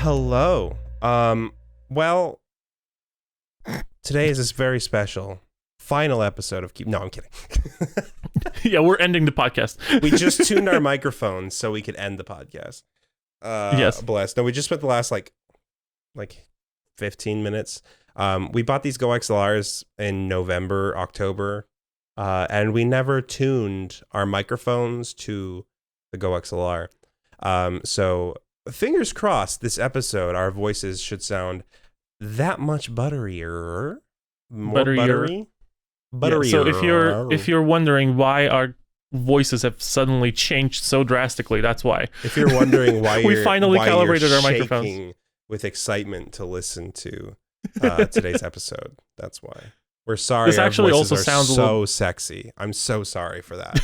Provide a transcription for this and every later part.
Hello. Well, today is this very special final episode of No, I'm kidding. Yeah, we're ending the podcast. We just tuned our microphones so we could end the podcast. Yes. Bless. No, we just spent the last like 15 minutes. We bought these Go XLRs in November, October, and we never tuned our microphones to the Go XLR. So fingers crossed this episode, our voices should sound that much butterier. More buttery. Butterier. Yeah, so if you're wondering why our voices have suddenly changed so drastically, that's why. If you're wondering why we finally calibrated our microphones shaking with excitement to listen to today's episode, that's why. We're sorry. This actually our voices also are sounds so sexy. I'm so sorry for that.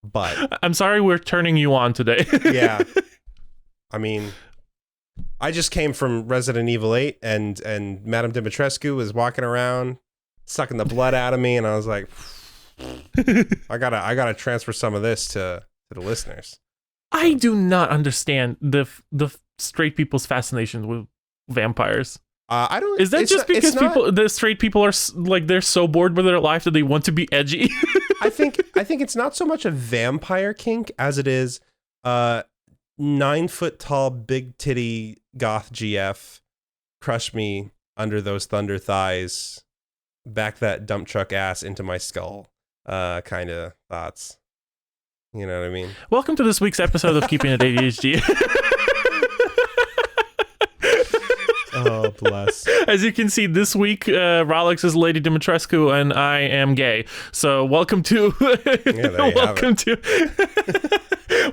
But I'm sorry we're turning you on today. yeah. I mean, I just came from Resident Evil 8 and Madame Dimitrescu was walking around sucking the blood out of me, and I was like, I gotta transfer some of this to the listeners. I do not understand the straight people's fascination with vampires. I don't. Is that just because the straight people are like they're so bored with their life that they want to be edgy? I think it's not so much a vampire kink as it is 9 foot tall, big titty goth GF. Crush me under those thunder thighs. Back that dump truck ass into my skull. Kind of thoughts. You know what I mean? Welcome to this week's episode of Keepin ADHD. Oh, bless. As you can see, this week, Rahlyx is Lady Dimitrescu and I am gay. So welcome to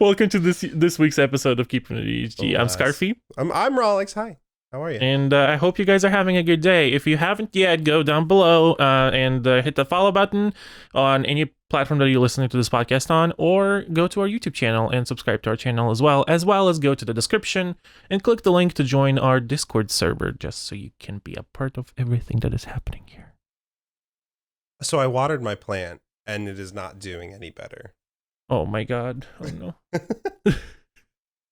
welcome to this week's episode of Keepin ADHD. Oh, I'm Scarfee. I'm Rahlyx. Hi. How are you? And I hope you guys are having a good day. If you haven't yet, go down below and hit the follow button on any platform that you're listening to this podcast on, or go to our YouTube channel and subscribe to our channel as well as go to the description and click the link to join our Discord server, just so you can be a part of everything that is happening here. So I watered my plant, and it is not doing any better. Oh my god. Oh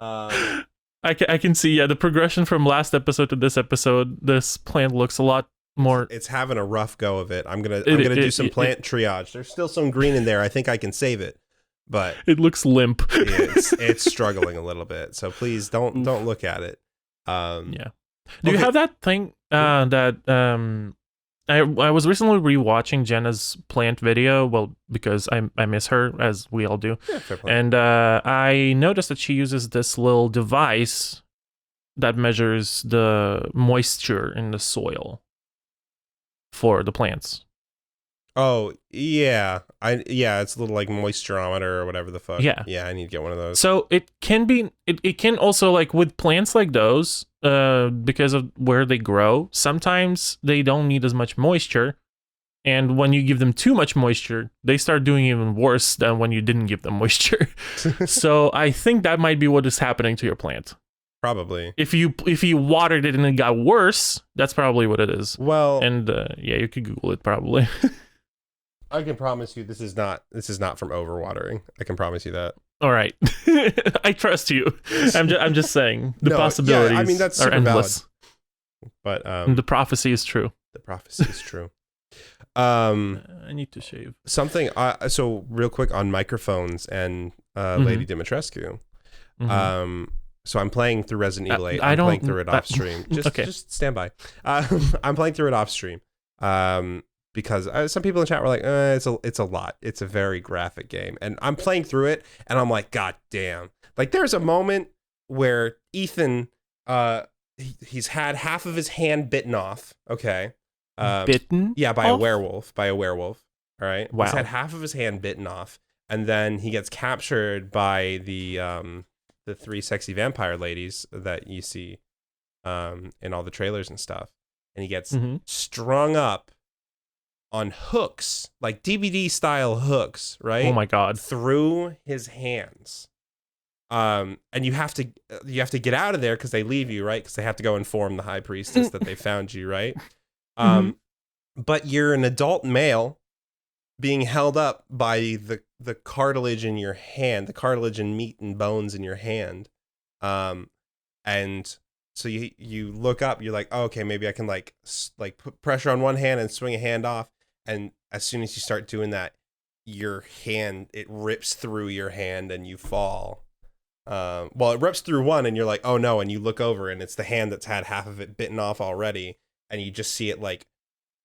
no. I can see, the progression from last episode to this episode. This plant looks a lot more. It's having a rough go of it. I'm gonna do some plant triage. There's still some green in there. I think I can save it, but it looks limp. it's struggling a little bit. So please don't look at it. Yeah. Do you have that thing I was recently rewatching Jenna's plant video, well, because I miss her, as we all do. Yeah, fair point. And I noticed that she uses this little device that measures the moisture in the soil for the plants. Oh, yeah. It's a little like moisturometer or whatever the fuck. Yeah. Yeah, I need to get one of those. So it can also, like, with plants like those, because of where they grow, sometimes they don't need as much moisture. And when you give them too much moisture, they start doing even worse than when you didn't give them moisture. So I think that might be what is happening to your plant. Probably. If you watered it and it got worse, that's probably what it is. Well, and you could Google it probably. I can promise you this is not from overwatering. I can promise you that. All right. I trust you. I'm just saying the possibilities. Yeah, I mean, that's are endless. But the prophecy is true. The prophecy is true. I need to shave. Something. So real quick on microphones and Lady Dimitrescu. Mm-hmm. So I'm playing through Resident Evil 8. I'm playing through it off stream. Just stand by. I'm playing through it off stream. Because some people in chat were like, it's a lot. It's a very graphic game. And I'm playing through it, and I'm like, God damn. Like, there's a moment where Ethan, he's had half of his hand bitten off, okay? Bitten? Yeah, by a werewolf. All right? Wow. He's had half of his hand bitten off, and then he gets captured by the 3 sexy vampire ladies that you see in all the trailers and stuff. And he gets strung up on hooks, like DVD style hooks, right? Oh my god. Through his hands. And you have to get out of there because they leave you, right? Because they have to go inform the high priestess that they found you, right? But you're an adult male being held up by the cartilage in your hand, the cartilage and meat and bones in your hand. And So you look up, you're like, oh, okay, maybe I can like put pressure on one hand and swing a hand off. And as soon as you start doing that, your hand, it rips through your hand and you fall. Well, it rips through one and you're like, oh no. And you look over and it's the hand that's had half of it bitten off already. And you just see it like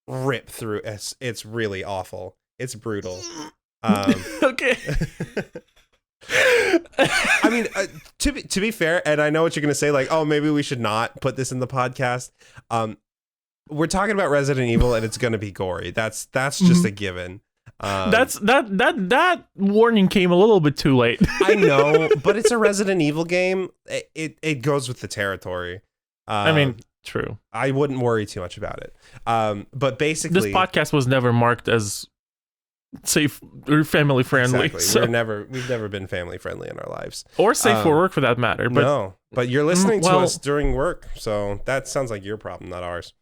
rip through. It's really awful. It's brutal. Okay. I mean, to be fair, and I know what you're gonna say, like, oh, maybe we should not put this in the podcast. We're talking about Resident Evil, and it's gonna be gory. That's just a given. That warning came a little bit too late. I know, but it's a Resident Evil game. It goes with the territory. I mean, true. I wouldn't worry too much about it. But basically, this podcast was never marked as safe or family friendly. Exactly. So. We've never been family friendly in our lives, or safe for work for that matter. But no, but you're listening to us during work, so that sounds like your problem, not ours.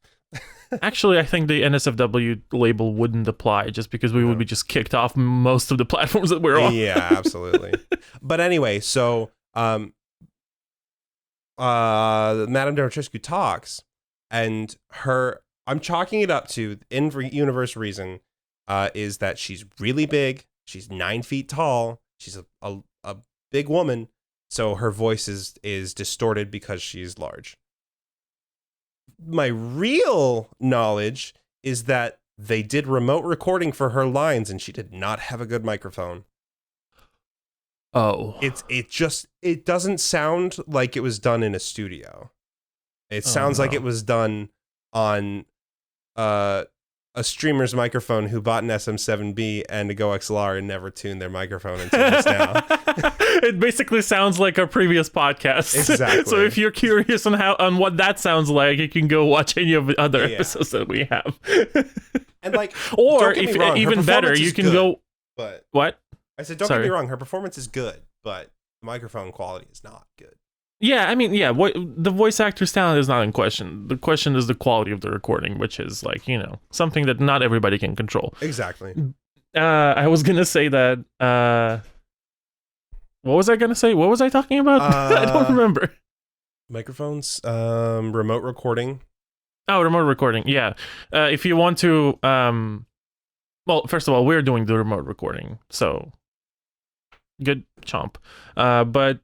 Actually, I think the NSFW label wouldn't apply just because we would be just kicked off most of the platforms that we're on. Yeah, absolutely. But anyway, so Madame Dimitrescu talks, and I'm chalking it up to in-universe reason is that she's really big. She's 9 feet tall. She's a big woman, so her voice is distorted because she's large. My real knowledge is that they did remote recording for her lines and she did not have a good microphone. Oh. It doesn't sound like it was done in a studio. It sounds like it was done on a streamer's microphone who bought an SM7B and a Go XLR and never tuned their microphone until just now. It basically sounds like our previous podcast. Exactly. So if you're curious on what that sounds like, you can go watch any of the other episodes that we have. And like, or if wrong, even better, you can go. But what? I said, don't get me wrong, her performance is good, but the microphone quality is not good. Yeah, I mean, the voice actor's talent is not in question. The question is the quality of the recording, which is like, something that not everybody can control. Exactly. I was gonna say that. What was I gonna say? What was I talking about? I don't remember. Microphones, remote recording. Oh, remote recording. Yeah. If you want to, well, first of all, we're doing the remote recording, so good chomp. But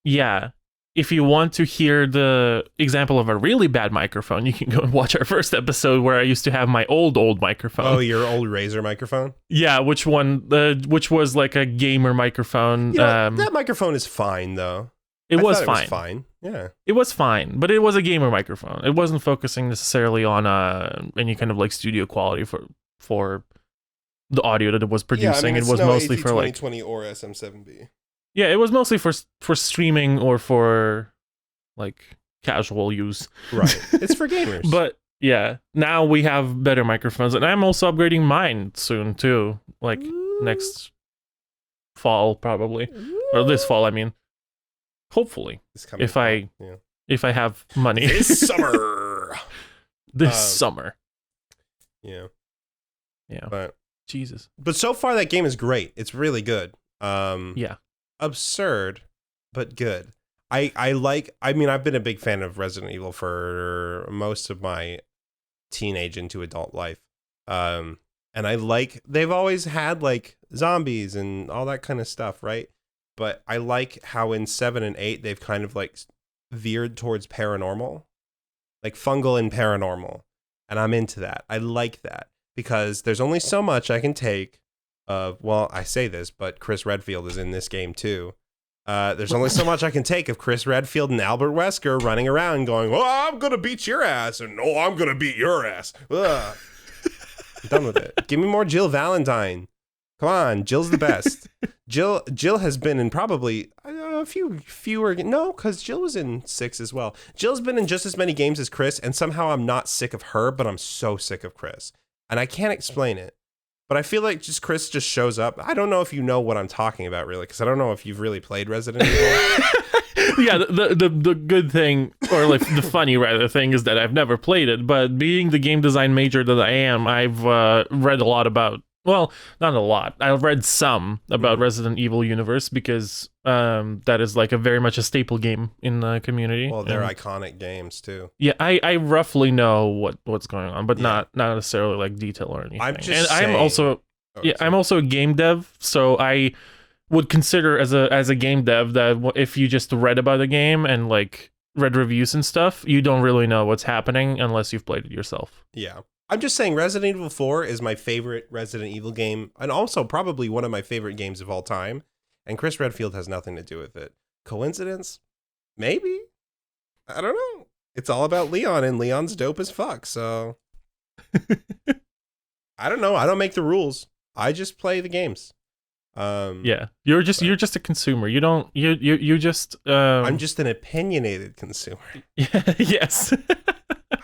yeah, if you want to hear the example of a really bad microphone, you can go and watch our first episode where I used to have my old microphone. Oh, your old Razer microphone? Yeah, which was like a gamer microphone. That microphone is fine, though. It was fine. Yeah. It was fine, but it was a gamer microphone. It wasn't focusing necessarily on any kind of like studio quality for the audio that it was producing. Yeah, it was mostly for like 2020 or SM7B. Yeah, it was mostly for streaming or for like casual use. Right. It's for gamers. But yeah, now we have better microphones, and I'm also upgrading mine soon too. Like next fall probably, or this fall. I mean, hopefully, if I have money this summer. This summer. Yeah. Yeah. But Jesus. But so far that game is great. It's really good. Yeah. Absurd, but good. I've been a big fan of Resident Evil for most of my teenage into adult life. And they've always had like zombies and all that kind of stuff, right? But I like how in 7 and 8 they've kind of like veered towards paranormal, like fungal and paranormal. And I'm into that. I like that because there's only so much I can take. Well, I say this, but Chris Redfield is in this game too. There's only so much I can take of Chris Redfield and Albert Wesker running around going, "Oh, I'm gonna beat your ass," and "Oh, I'm gonna beat your ass." Ugh. I'm done with it. Give me more Jill Valentine. Come on, Jill's the best. Jill has been in probably a fewer. No, because Jill was in 6 as well. Jill's been in just as many games as Chris, and somehow I'm not sick of her, but I'm so sick of Chris, and I can't explain it. But I feel like Chris just shows up. I don't know if you know what I'm talking about, really, because I don't know if you've really played Resident Evil. Yeah, the good thing, or like the funny rather thing, is that I've never played it. But being the game design major that I am, I've read a lot about Well, not a lot. I've read some about Resident Evil universe because that is like a very much a staple game in the community. Well, they're iconic games too. Yeah, I roughly know what's going on, but not necessarily like detail or anything. I'm also I'm also a game dev, so I would consider as a game dev that if you just read about the game and like read reviews and stuff, you don't really know what's happening unless you've played it yourself. Yeah. I'm just saying Resident Evil 4 is my favorite Resident Evil game and also probably one of my favorite games of all time. And Chris Redfield has nothing to do with it. Coincidence? Maybe. I don't know. It's all about Leon and Leon's dope as fuck. So I don't know. I don't make the rules. I just play the games. You're just a consumer. You don't you just I'm just an opinionated consumer. Yes.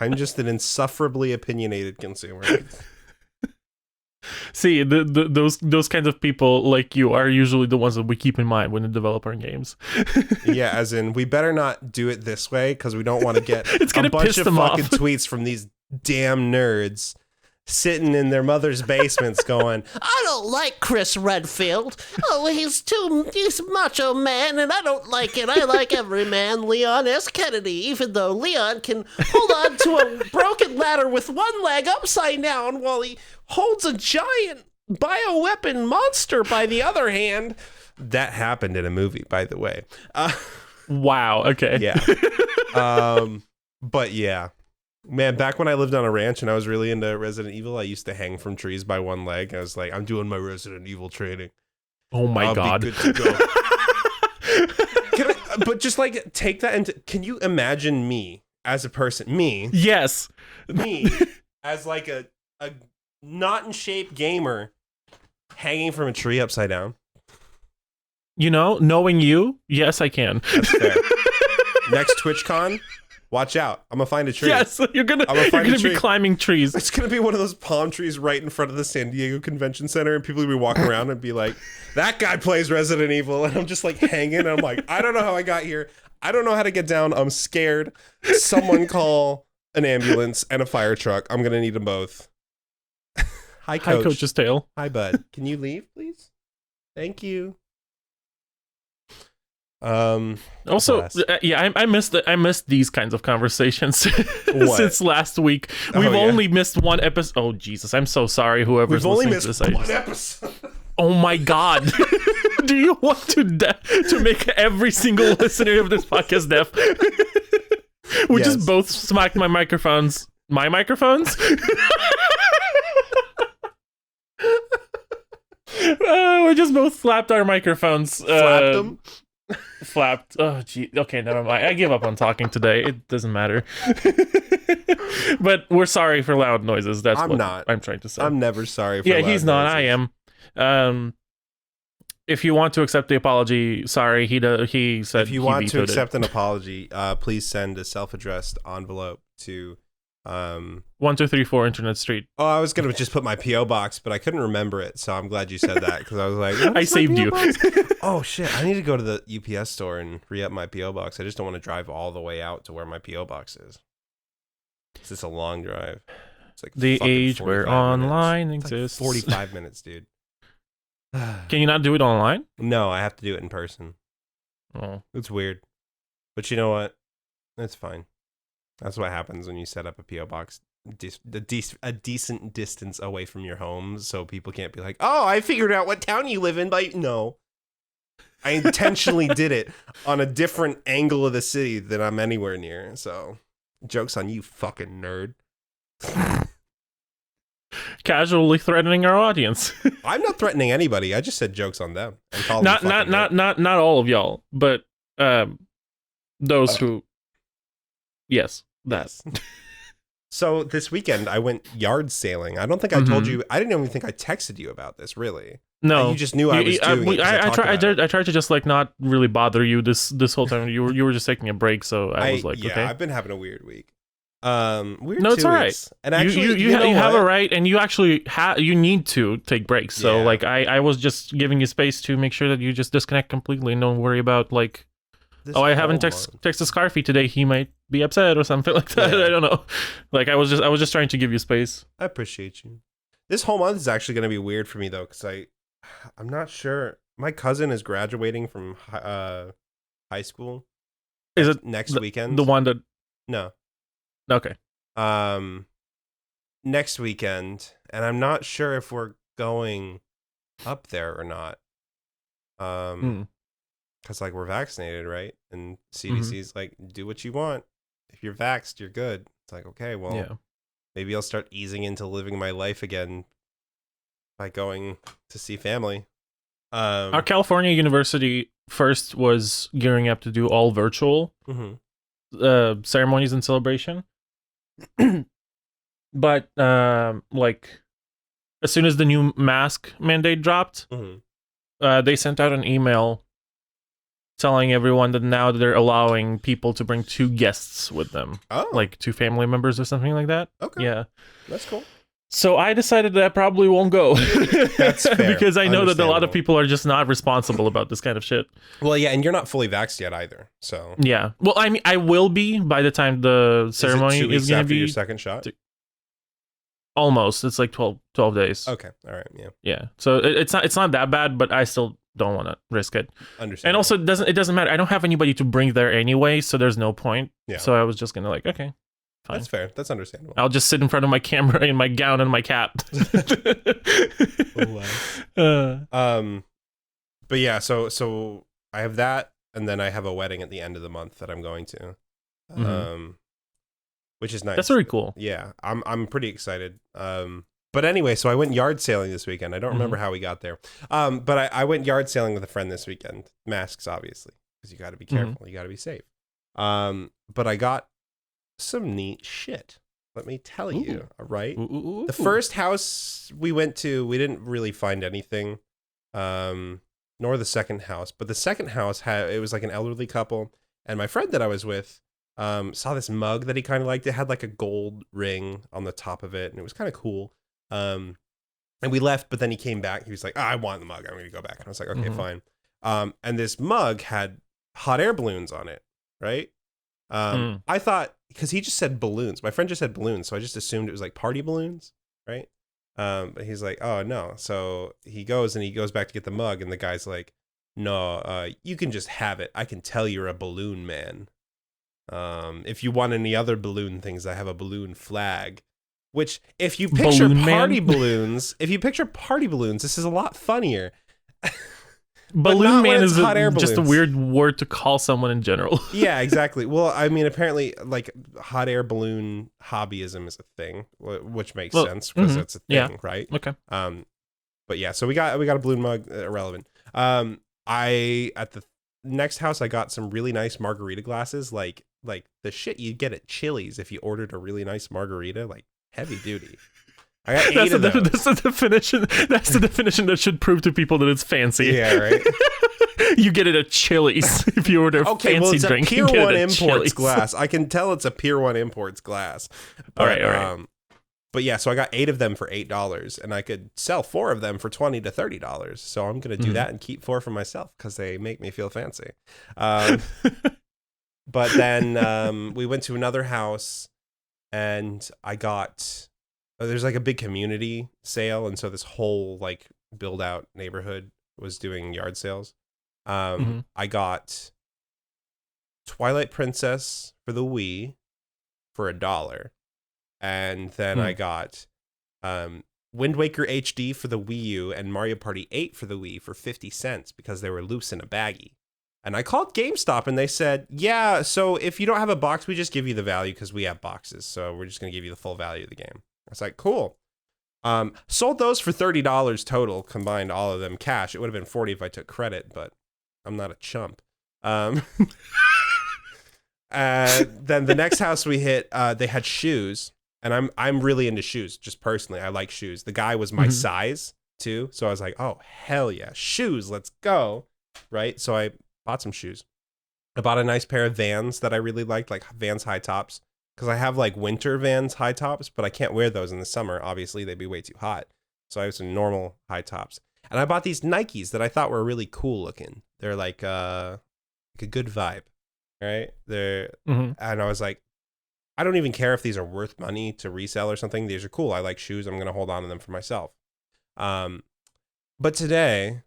I'm just an insufferably opinionated consumer. See, those kinds of people like you are usually the ones that we keep in mind when we develop our games. Yeah, as in we better not do it this way because we don't want to get a bunch of fucking tweets from these damn nerds sitting in their mother's basements going, I don't like Chris Redfield. Oh, he's macho man, and I don't like it. I like every man, Leon S. Kennedy, even though Leon can hold on to a broken ladder with one leg upside down while he holds a giant bioweapon monster by the other hand. That happened in a movie, by the way. Wow, okay. Yeah. But yeah. Man, back when I lived on a ranch and I was really into Resident Evil, I used to hang from trees by one leg. I was like, I'm doing my Resident Evil training. Oh my God. Be good to go. But just like take that into, can you imagine me as a person? Me. Yes. Me as like a not in shape gamer hanging from a tree upside down. You know, knowing you, yes, I can. That's fair. Next TwitchCon. Watch out. I'm going to find a tree. Yes, you're gonna be climbing trees. It's going to be one of those palm trees right in front of the San Diego Convention Center, and people will be walking around and be like, that guy plays Resident Evil. And I'm just like hanging. And I'm like, I don't know how I got here. I don't know how to get down. I'm scared. Someone call an ambulance and a fire truck. I'm going to need them both. Hi, Coach. Hi, Coach's tail. Hi, bud. Can you leave, please? Thank you. Also, I missed these kinds of conversations since last week. We've only missed one episode. Oh Jesus, I'm so sorry. Whoever's listening to this, one episode. Oh my God, do you want to make every single listener of this podcast deaf? We just both smacked my microphones. My microphones. We just both slapped our microphones. Slapped them. Flapped. Oh, gee. Okay, never mind. I give up on talking today. It doesn't matter. But we're sorry for loud noises. That's what I'm trying to say. I'm never sorry for loud noises. Yeah, he's not. I am. If you want to accept the apology, sorry. He said if you want to accept an apology, please send a self-addressed envelope to 1234 Internet Street. Oh, I was gonna just put my PO box, but I couldn't remember it, so I'm glad you said that because I was like, I saved you. Oh shit! I need to go to the UPS store and re-up my PO box. I just don't want to drive all the way out to where my PO box is. It's just a long drive. It's like the age where online exists. Like 45 minutes, dude. Can you not do it online? No, I have to do it in person. Oh, it's weird, but you know what? It's fine. That's what happens when you set up a PO box a decent distance away from your home, so people can't be like, "Oh, I figured out what town you live in." But no, I intentionally did it on a different angle of the city that I'm anywhere near. So, joke's on you, fucking nerd. Casually threatening our audience. I'm not threatening anybody. I just said jokes on them. And not all of y'all, but those who. Yes, that's. So this weekend I went yard sailing. I don't think I told you. I didn't even think I texted you about this. Really? No, you just knew I was doing it. I tried to just like not really bother you this whole time. You were just taking a break, so I was like, okay. I've been having a weird week. Weird. No, it's all right. And actually, you have a right, and you actually you need to take breaks. So like I was just giving you space to make sure that you just disconnect completely and don't worry about like. I haven't texted Scarfee today. He might be upset or something like that. Yeah. I don't know. Like I was just trying to give you space. I appreciate you. This whole month is actually going to be weird for me though, because I'm not sure. My cousin is graduating from high school. Is it next weekend? The one that? No. Okay. Next weekend, and I'm not sure if we're going up there or not. Because like we're vaccinated, right? And CDC's like, do what you want. If you're vaxxed, you're good. It's like, okay, well, maybe I'll start easing into living my life again by going to see family. Our California university first was gearing up to do all virtual ceremonies and celebration. But like as soon as the new mask mandate dropped, they sent out an email telling everyone that now they're allowing people to bring 2 guests with them. Oh. Like 2 family members or something like that. Okay. Yeah. That's cool. So I decided that I probably won't go. That's fair. Because I know that a lot of people are just not responsible about this kind of shit. Well, yeah, and you're not fully vaxxed yet either, so. Yeah. Well, I mean, I will be by the time the ceremony is going to be. Your second shot? Almost. It's like 12 days. Okay. All right. Yeah. Yeah. So it's not that bad, but I still don't want to risk it. Understand. And also, it doesn't matter. I don't have anybody to bring there anyway, so there's no point. Yeah. So I was just gonna like, okay, fine. That's fair. That's understandable. I'll just sit in front of my camera in my gown and my cap. But yeah, so I have that, and then I have a wedding at the end of the month that I'm going to. Which is nice. That's very cool. Yeah, I'm pretty excited. But anyway, so I went yard sailing this weekend. I don't remember how we got there. But I went yard sailing with a friend this weekend. Masks, obviously, because you got to be careful. You got to be safe. But I got some neat shit. Let me tell you. All right. The first house we went to, we didn't really find anything. Nor the second house. But the second house it was like an elderly couple, and my friend that I was with saw this mug that he kind of liked. It had like a gold ring on the top of it, and it was kind of cool. And we left, but then he came back. He was like, I want the mug. I'm going to go back. And I was like, okay, fine. And this mug had hot air balloons on it, right? I thought, because he just said balloons. My friend just said balloons, so I just assumed it was like party balloons, right? But he's like, oh, no. So he goes back to get the mug, and the guy's like, no, you can just have it. I can tell you're a balloon man. If you want any other balloon things, I have a balloon flag. Which, if you picture party balloons, this is a lot funnier. Balloon man is just a weird word to call someone in general. Yeah, exactly. Well, I mean, apparently, like, hot air balloon hobbyism is a thing, which makes sense because it's a thing, right? Okay. But yeah, so we got a balloon mug. Irrelevant. At the next house, I got some really nice margarita glasses, like the shit you get at Chili's if you ordered a really nice margarita, like heavy duty. I got 8 of those. That's the definition. That's the definition that should prove to people that it's fancy. Yeah, right. You get it at Chili's if you order a fancy drink. Pier 1 Imports glass. I can tell it's a Pier 1 Imports glass. But, all right. But yeah, so I got 8 of them for $8, and I could sell 4 of them for $20 to $30. So I'm gonna do that and keep 4 for myself because they make me feel fancy. But then we went to another house, and I got. There's like a big community sale, and so this whole like build out neighborhood was doing yard sales. I got Twilight Princess for the Wii for $1, and then I got Wind Waker HD for the Wii U and Mario Party 8 for the Wii for 50 cents because they were loose in a baggie. And I called GameStop, and they said, yeah, so if you don't have a box, we just give you the value because we have boxes, so we're just going to give you the full value of the game. I was like, cool. Sold those for $30 total, combined all of them cash. It would have been $40 if I took credit, but I'm not a chump. Then the next house we hit, they had shoes, and I'm really into shoes, just personally. I like shoes. The guy was my size too, so I was like, oh hell yeah, shoes, let's go, right? So I bought some shoes. I bought a nice pair of Vans that I really liked, like Vans high tops. Because I have like winter Vans high tops, but I can't wear those in the summer. Obviously, they'd be way too hot. So I have some normal high tops. And I bought these Nikes that I thought were really cool looking. They're like a good vibe, right? And I was like, I don't even care if these are worth money to resell or something. These are cool. I like shoes. I'm going to hold on to them for myself. But today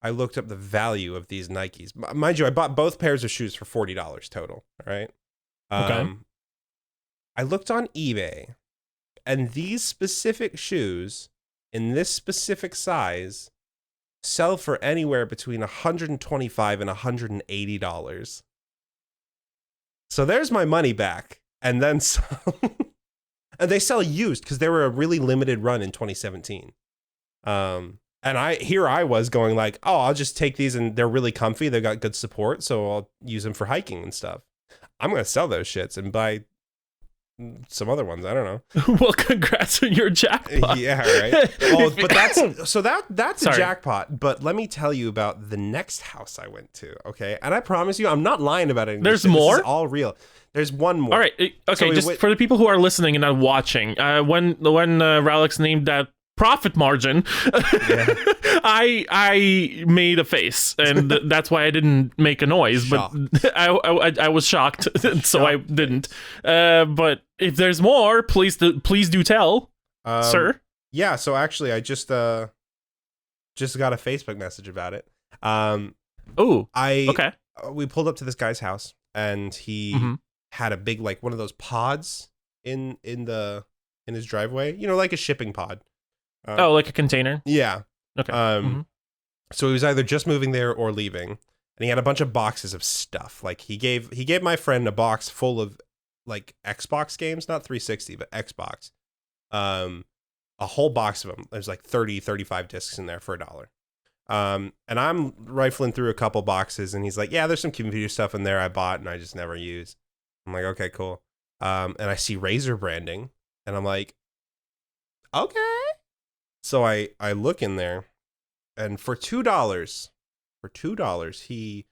I looked up the value of these Nikes. Mind you, I bought both pairs of shoes for $40 total. All right. Okay. I looked on eBay, and these specific shoes in this specific size sell for anywhere between $125 and $180. So there's my money back, and then some. And they sell used because they were a really limited run in 2017. And I was going like, oh, I'll just take these, and they're really comfy. They've got good support, so I'll use them for hiking and stuff. I'm gonna sell those shits and buy some other ones. I don't know. Well, congrats on your jackpot. Yeah, right. Oh, but that's Sorry. a jackpot. But let me tell you about the next house I went to. Okay, and I promise you, I'm not lying about it. There's more? This is all real. There's one more. All right. Okay. So just for the people who are listening and not watching, when Rahlyx named that profit margin, Yeah. I made a face, and that's why I didn't make a noise. Shocked. But I was shocked, so I didn't. But if there's more, please do tell, sir. Yeah. So actually, I just got a Facebook message about it. Okay. We pulled up to this guy's house, and he had a big, like, one of those pods in his driveway. You know, like a shipping pod. Like a container. Yeah. Okay. So he was either just moving there or leaving, and he had a bunch of boxes of stuff. Like he gave my friend a box full of like Xbox games, not 360, but Xbox. A whole box of them. There's like 35 discs in there for $1. And I'm rifling through a couple boxes, and he's like, yeah, there's some computer stuff in there I bought and I just never use. I'm like, okay, cool. And I see Razer branding, and I'm like, okay. So I look in there, and for $2, he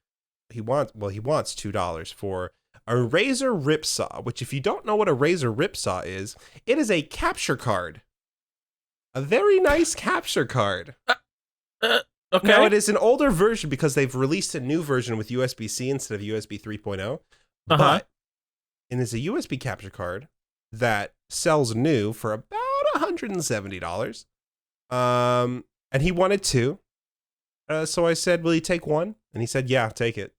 wants $2 for a Razer Ripsaw, which, if you don't know what a Razer Ripsaw is, it is a capture card. A very nice capture card. Okay. Now, it is an older version because they've released a new version with USB-C instead of USB 3.0. But it is a USB capture card that sells new for about $170. And he wanted two. So I said, will you take one? And he said, yeah, take it.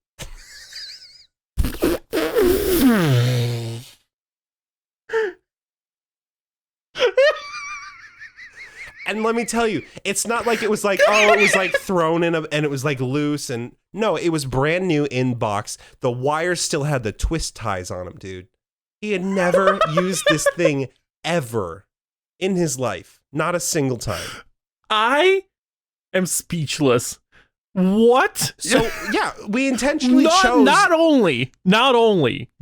And let me tell you, it's not like it was like, oh, it was like thrown in and it was like loose. And no, it was brand new in box. The wires still had the twist ties on them, dude. He had never used this thing ever in his life. Not a single time. I am speechless. What? So yeah, we intentionally chose. Not only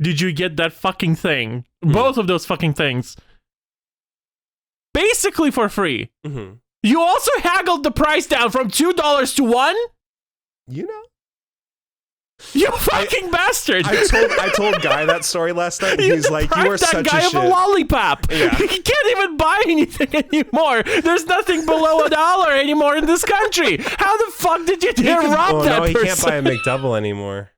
did you get that fucking thing, both of those fucking things, basically for free. Mm-hmm. You also haggled the price down from $2 to $1. You know, you fucking bastard! I told Guy that story last night. And he's like, "You are such guy a of shit." a lollipop. Yeah. He can't even buy anything anymore. There's nothing below $1 anymore in this country. How the fuck did you dare rob that person? No, he can't buy a McDouble anymore.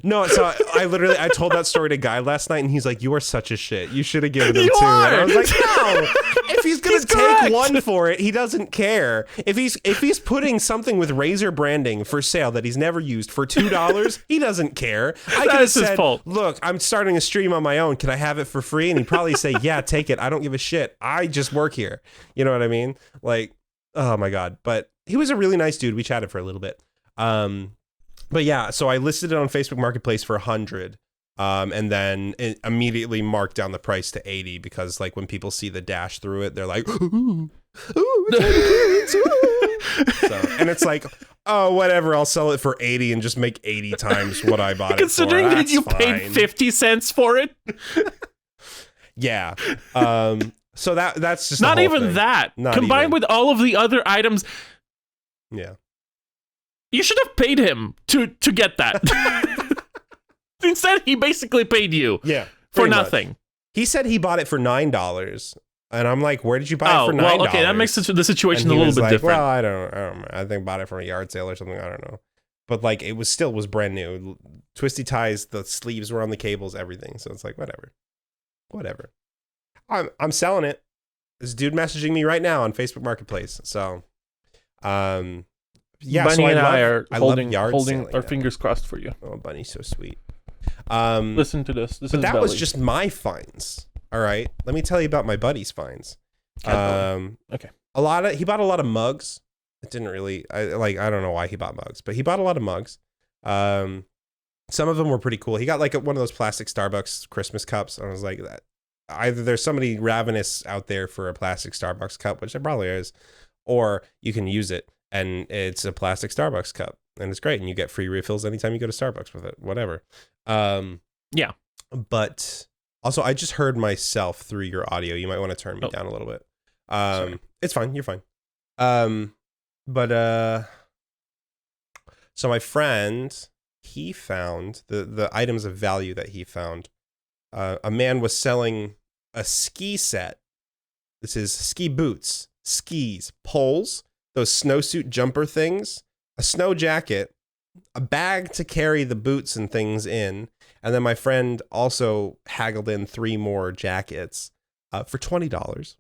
No, so I told that story to Guy last night, and he's like, "You are such a shit. You should have given him two." And I was like, "No, if he's gonna take one for it, he doesn't care. If he's putting something with Razer branding for sale that he's never used for $2, he doesn't care." I could have said, his fault. "Look, I'm starting a stream on my own. Can I have it for free?" And he'd probably say, "Yeah, take it. I don't give a shit. I just work here." You know what I mean? Like, oh my god. But he was a really nice dude. We chatted for a little bit. But yeah, so I listed it on Facebook Marketplace for $100, and then it immediately marked down the price to $80 because, like, when people see the dash through it, they're like, "Ooh, it's and it's like, oh, whatever, I'll sell it for $80 and just make 80 times what I bought it for. Considering that you That's paid fine. 50 cents for it. Yeah. So that's just Not the whole even thing. that. Not Combined even. with all of the other items, Yeah. you should have paid him to get that. Instead, he basically paid you Yeah. for pretty much. nothing. He said he bought it for $9, and I'm like, "Where did you buy it for $9?" well, okay, that makes the situation And a he little was bit like, different. Well, I don't know. I think bought it from a yard sale or something. I don't know. But like, it was brand new. Twisty ties, the sleeves were on the cables, everything. So it's like, whatever. whatever. I'm selling it. This dude messaging me right now on Facebook Marketplace. So, yeah. Bunny so and I are holding sailing our now. fingers crossed for you. Oh, Bunny's so sweet. Listen to this. This but is that Belly. was just my finds. All right. Let me tell you about my buddy's finds. Okay. He bought a lot of mugs. It didn't really, I don't know why he bought mugs, but he bought a lot of mugs. Some of them were pretty cool. He got like one of those plastic Starbucks Christmas cups. I was like, that either there's somebody ravenous out there for a plastic Starbucks cup, which there probably is, or you can use it and it's a plastic Starbucks cup and it's great. And you get free refills anytime you go to Starbucks with it, whatever. Yeah. But also I just heard myself through your audio. You might want to turn me down a little bit. Sorry. It's fine. You're fine. So my friend, he found the items of value that he found. A man was selling a ski set. This is ski boots, skis, poles, those snowsuit jumper things, a snow jacket, a bag to carry the boots and things in. And then my friend also haggled in 3 more jackets for $20.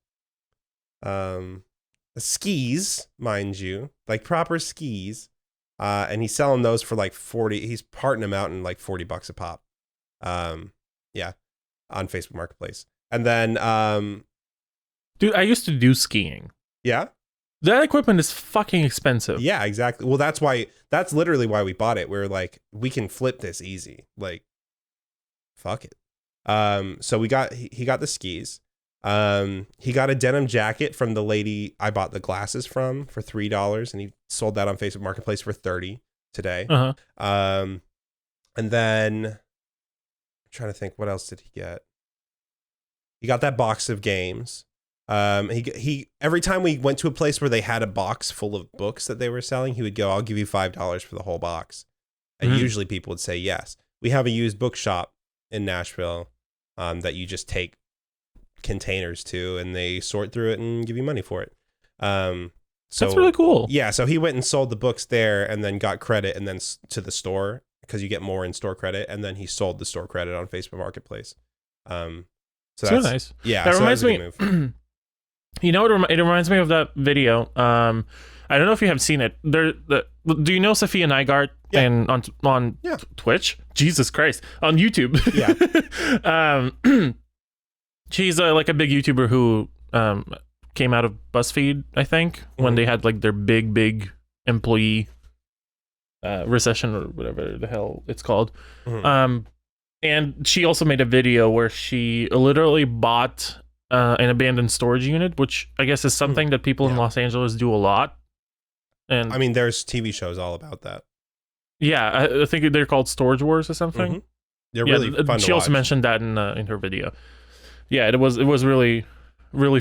Skis, mind you, like proper skis. And he's selling those for like 40. He's parting them out in like $40 a pop. Yeah, on Facebook Marketplace. And then, Dude, I used to do skiing. yeah, That equipment is fucking expensive. yeah, exactly. Well, that's literally why we bought it. We're like, we can flip this easy. Like, fuck it. So he got the skis. He got a denim jacket from the lady I bought the glasses from for $3, and he sold that on Facebook Marketplace for $30 today. Uh-huh. And then I'm trying to think, what else did he get? He got that box of games. He every time we went to a place where they had a box full of books that they were selling, he would go, "I'll give you $5 for the whole box." And usually people would say yes. We have a used bookshop in Nashville that you just take containers to, and they sort through it and give you money for it. So that's really cool. Yeah, so he went and sold the books there, and then got credit, and then to the store because you get more in store credit, and then he sold the store credit on Facebook Marketplace. So that's nice. Yeah, That so reminds that was a good me. move. You know, it reminds me of that video. I don't know if you have seen it. Do you know Sophia Nygaard? Yeah. And on Yeah. Twitch? Jesus Christ, on YouTube. Yeah. She's like a big YouTuber who came out of BuzzFeed, I think, when they had like their big employee recession or whatever the hell it's called. And she also made a video where she literally bought an abandoned storage unit, which I guess is something that people in Los Angeles do a lot. And I mean, there's TV shows all about that. yeah, I think they're called Storage Wars or something. They're really fun to She also watch. mentioned that in her video. Yeah, it was really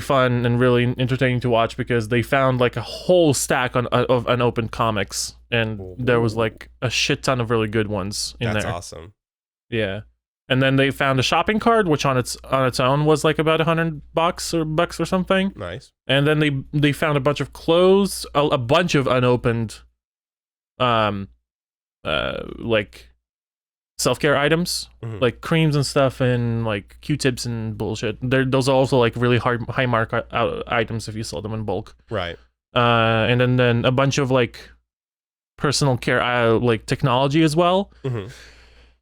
fun and really entertaining to watch because they found like a whole stack of unopened comics, and there was like a shit ton of really good ones in That's there. awesome. Yeah. And then they found a shopping cart, which on its own was like about $100 or something. Nice. And then they found a bunch of clothes, a bunch of unopened, like self-care items, like creams and stuff, and like Q-tips and bullshit. Those are also like really high mark items if you sell them in bulk. Right. And then a bunch of like personal care, like technology as well.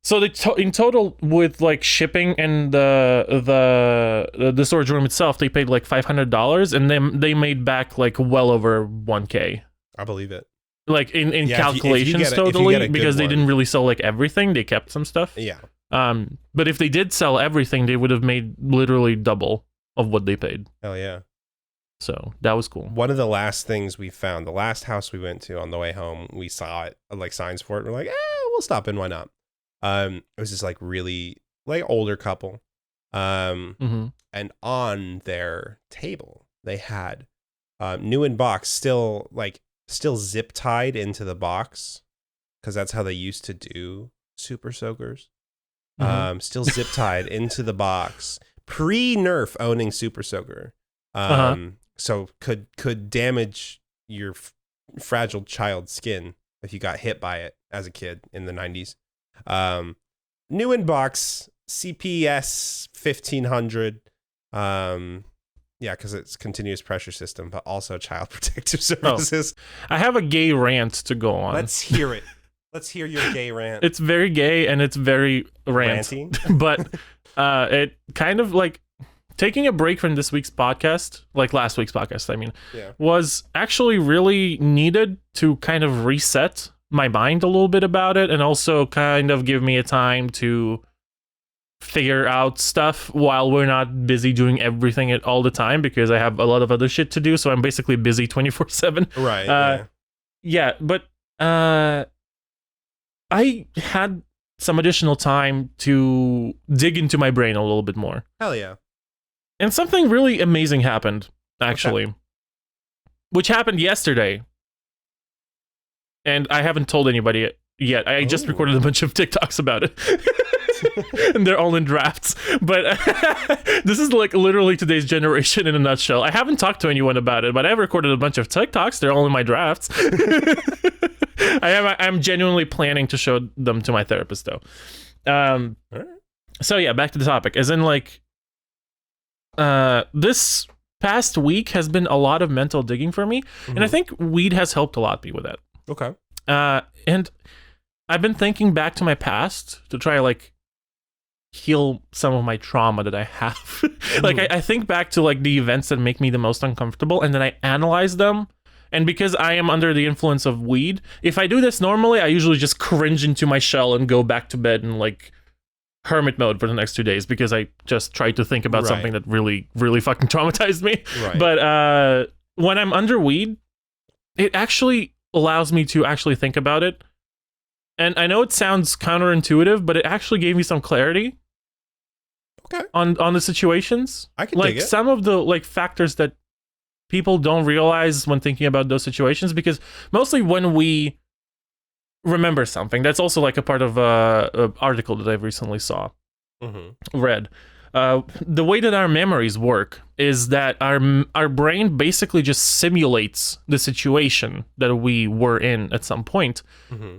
So they in total, with like shipping and the storage room itself, they paid like $500, and then they made back like well over $1,000. I believe it. Like in Yeah, calculations, if you get a totally, good because they one. didn't really sell like everything. They kept some stuff. Yeah. But if they did sell everything, they would have made literally double of what they paid. Hell yeah. So that was cool. One of the last things we found, the last house we went to on the way home, we saw it, like signs for it. We're like, we'll stop in. Why not? It was this like really like older couple. And on their table, they had new in box, still zip tied into the box, because that's how they used to do super soakers. Still zip tied into the box, pre-nerf owning super soaker. So could damage your fragile child skin if you got hit by it as a kid in the 90s. New in box, CPS 1500. Yeah, because it's continuous pressure system, but also child protective services. I have a gay rant to go on. Let's hear it. Let's hear your gay rant. It's very gay and it's very Ranty? But it kind of like taking a break from this week's podcast, like last week's podcast, I mean, was actually really needed to kind of reset my mind a little bit about it and also kind of give me a time to figure out stuff while we're not busy doing everything all the time because I have a lot of other shit to do. So I'm basically busy 24/7. Right. Yeah, but I had some additional time to dig into my brain a little bit more. Hell yeah. And something really amazing happened, actually, which happened yesterday. And I haven't told anybody yet. I just recorded a bunch of TikToks about it. And they're all in drafts. But this is like literally today's generation in a nutshell. I haven't talked to anyone about it, but I've recorded a bunch of TikToks. They're all in my drafts. I'm genuinely planning to show them to my therapist, though. So yeah, back to the topic. As in, like, this past week has been a lot of mental digging for me, and I think weed has helped a lot me with that. Okay. And I've been thinking back to my past to try like heal some of my trauma that I have. Like I think back to like the events that make me the most uncomfortable, and then I analyze them. And because I am under the influence of weed, if I do this normally, I usually just cringe into my shell and go back to bed in like hermit mode for the next 2 days because I just tried to think about something that really, really fucking traumatized me. Right. But when I'm under weed, it actually allows me to actually think about it. And I know it sounds counterintuitive, but it actually gave me some clarity. Okay. On the situations. I can like dig it. some of the like factors that people don't realize when thinking about those situations, because mostly when we remember something, that's also like a part of an article that I recently read. The way that our memories work is that our brain basically just simulates the situation that we were in at some point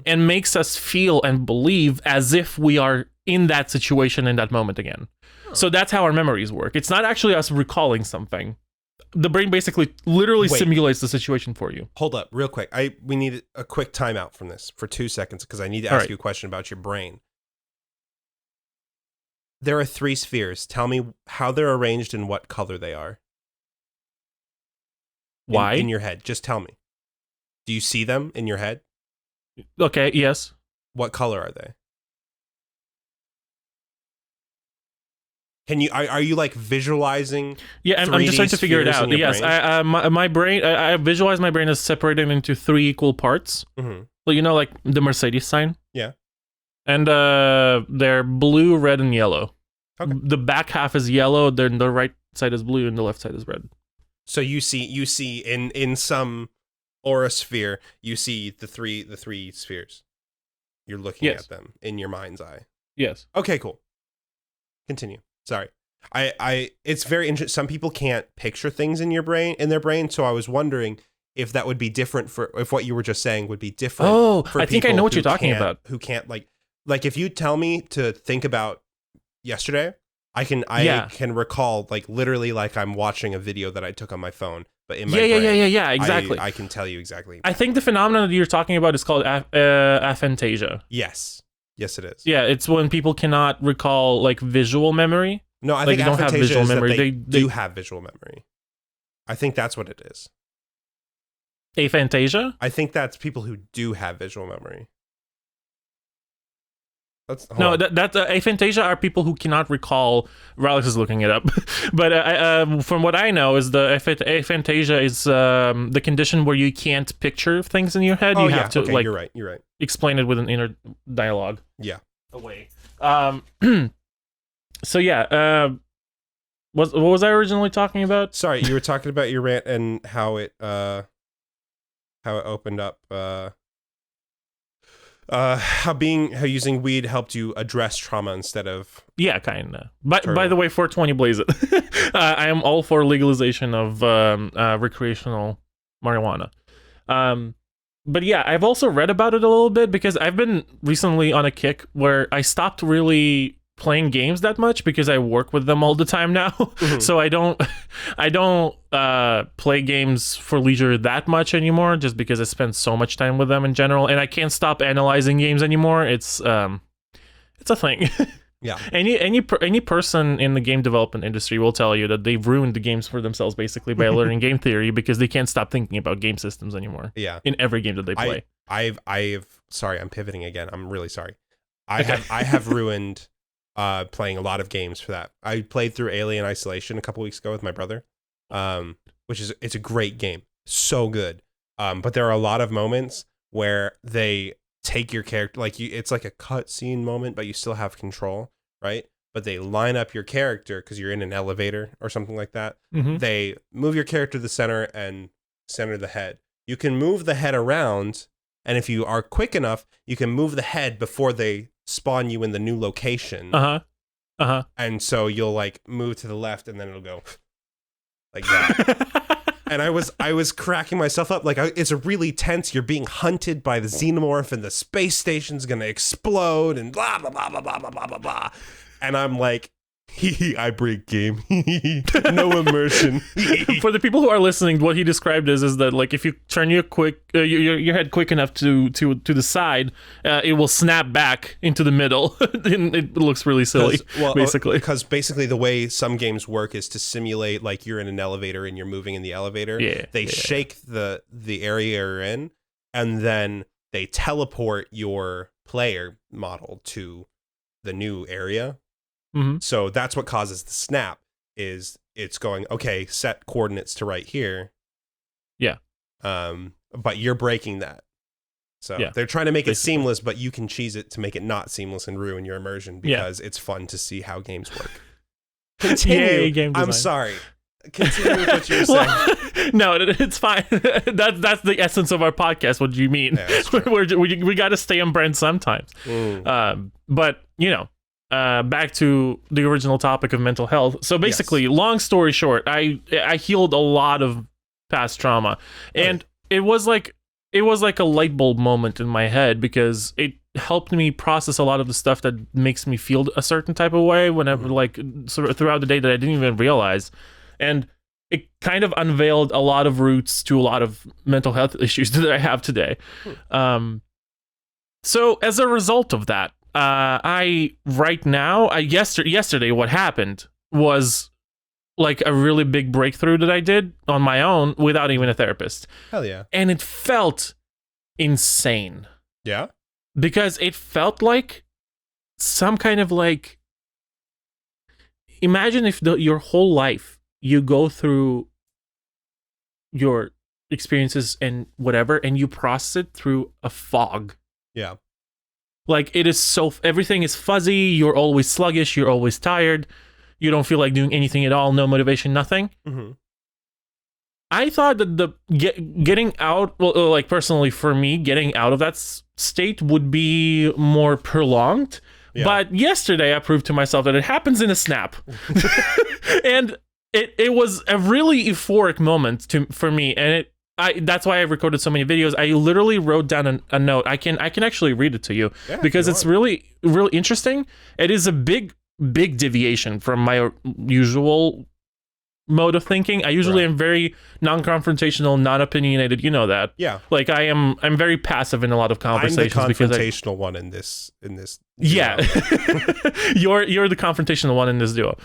and makes us feel and believe as if we are in that situation in that moment again. So that's how our memories work. It's not actually us recalling something. The brain basically literally simulates the situation for you. Hold up, real quick. We need a quick timeout from this for 2 seconds because I need to ask you a question about your brain. There are 3 spheres. Tell me how they're arranged and what color they are. Why? In your head. Just tell me. Do you see them in your head? Okay, yes. What color are they? Are you like visualizing? Yeah, I'm just trying to figure it out. Yes, my brain. I visualize my brain as separated into 3 equal parts. Well, you know, like the Mercedes sign. Yeah. And they're blue, red, and yellow. Okay. The back half is yellow. Then the right side is blue, and the left side is red. So you see in some aura sphere, you see the three spheres. You're looking at them in your mind's eye. Yes. Okay, cool. Continue. Sorry. It's very interesting. Some people can't picture things in their brain, so I was wondering if that would be different if what you were just saying would be different. Oh, for I think I know what you're talking about. Who can't like if you tell me to think about yesterday, I can recall like literally like I'm watching a video that I took on my phone, but in my brain, yeah, exactly. I can tell you exactly. I think the phenomenon that you're talking about is called aphantasia. Yes, it is. Yeah, it's when people cannot recall like visual memory. No, I like think they don't have visual memory. They do have visual memory. I think that's what it is. Aphantasia? I think that's people who do have visual memory. Aphantasia are people who cannot recall. Rahlyx is looking it up, but from what I know, is the aphantasia is the condition where you can't picture things in your head. You have to like. You're right. Explain it with an inner dialogue. Yeah. Away. So yeah. What was I originally talking about? Sorry, you were talking about your rant and how it opened up. How using weed helped you address trauma instead of kinda. But by the way, 420 blaze it. I am all for legalization of recreational marijuana. But yeah, I've also read about it a little bit because I've been recently on a kick where I stopped really playing games that much because I work with them all the time now. So I don't play games for leisure that much anymore, just because I spend so much time with them in general, and I can't stop analyzing games anymore. It's a thing. Yeah. Any person in the game development industry will tell you that they've ruined the games for themselves basically by learning game theory, because they can't stop thinking about game systems anymore. Yeah. In every game that they play. I've sorry, I'm pivoting again. I'm really sorry. I have ruined playing a lot of games for that. I played through Alien Isolation a couple weeks ago with my brother, it's a great game, so good. But there are a lot of moments where they take your character, like it's like a cutscene moment, but you still have control, right? But they line up your character because you're in an elevator or something like that. They move your character to the center and center the head. You can move the head around, and if you are quick enough, you can move the head before they spawn you in the new location. And so you'll like move to the left, and then it'll go like that. And I was cracking myself up. Like, it's really tense. You're being hunted by the xenomorph, and the space station's gonna explode, and blah blah blah blah blah blah blah blah blah. And I'm like, I break game. No immersion. For the people who are listening, what he described is that like if you turn your head quick enough to the side, it will snap back into the middle. And it looks really silly, basically. Because basically the way some games work is to simulate like you're in an elevator and you're moving in the elevator. They shake the area you're in, and then they teleport your player model to the new area. So that's what causes the snap, is it's going, okay, set coordinates to right here. Yeah. But you're breaking that. So they're trying to make it seamless, but you can cheese it to make it not seamless and ruin your immersion, because it's fun to see how games work. Continue. Game design. I'm sorry. Continue with what you're saying. No, it's fine. That's the essence of our podcast. What do you mean? Yeah, we got to stay on brand sometimes. But, you know, back to the original topic of mental health. So basically, long story short, I healed a lot of past trauma, and it was like a light bulb moment in my head, because it helped me process a lot of the stuff that makes me feel a certain type of way whenever, like, sort of throughout the day, that I didn't even realize, and it kind of unveiled a lot of roots to a lot of mental health issues that I have today. So as a result of that, yesterday what happened was like a really big breakthrough that I did on my own without even a therapist. Hell yeah. And it felt insane. Yeah? Because it felt like some kind of like, imagine if your whole life you go through your experiences and whatever, and you process it through a fog. Yeah. Like, it is everything is fuzzy, you're always sluggish, you're always tired, you don't feel like doing anything at all, no motivation, nothing. I thought that getting out, well, like personally for me, getting out of that state would be more prolonged. Yeah. But yesterday I proved to myself that it happens in a snap. And it was a really euphoric moment for me, and that's why I recorded so many videos. I literally wrote down a note. I can actually read it to you, because it's really, really interesting. It is a big deviation from my usual mode of thinking. I usually am very non-confrontational, non-opinionated. You know that. Yeah. Like I'm very passive in a lot of conversations. I'm the confrontational one in this. Yeah. You're the confrontational one in this duo.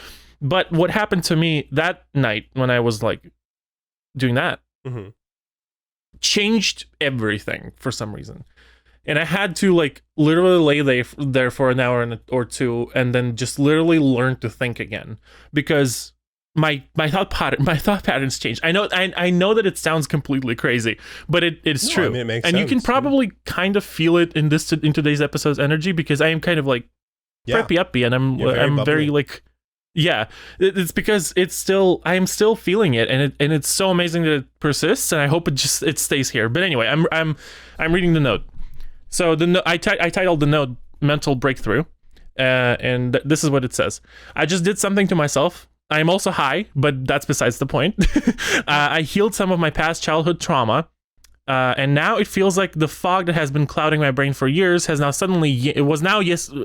But what happened to me that night when I was like doing that changed everything for some reason. And I had to like literally lay there for an hour or two, and then just literally learn to think again, because my thought patterns changed. I know that it sounds completely crazy, but it's true. I mean, it makes sense. You can probably kind of feel it in today's episode's energy, because I am kind of like preppy uppy, and I'm very like, it's because I am still feeling it, and it's so amazing that it persists, and I hope it stays here. But anyway, I'm reading the note. So I titled the note "Mental Breakthrough," and this is what it says. I just did something to myself. I am also high, but that's besides the point. I healed some of my past childhood trauma. And now it feels like the fog that has been clouding my brain for years has now suddenly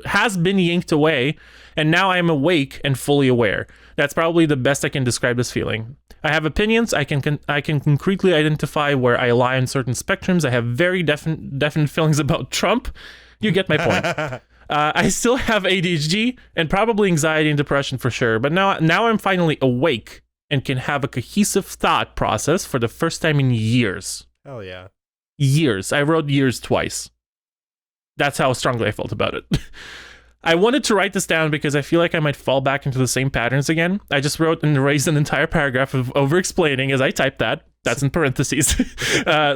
has been yanked away, and now I am awake and fully aware. That's probably the best I can describe this feeling. I have opinions. I can concretely identify where I lie on certain spectrums. I have very definite feelings about Trump. You get my point. I still have ADHD and probably anxiety and depression for sure. But now I'm finally awake and can have a cohesive thought process for the first time in years. Hell yeah. Years. I wrote years twice. That's how strongly I felt about it. I wanted to write this down because I feel like I might fall back into the same patterns again. I just wrote and erased an entire paragraph of over-explaining as I typed that. That's in parentheses.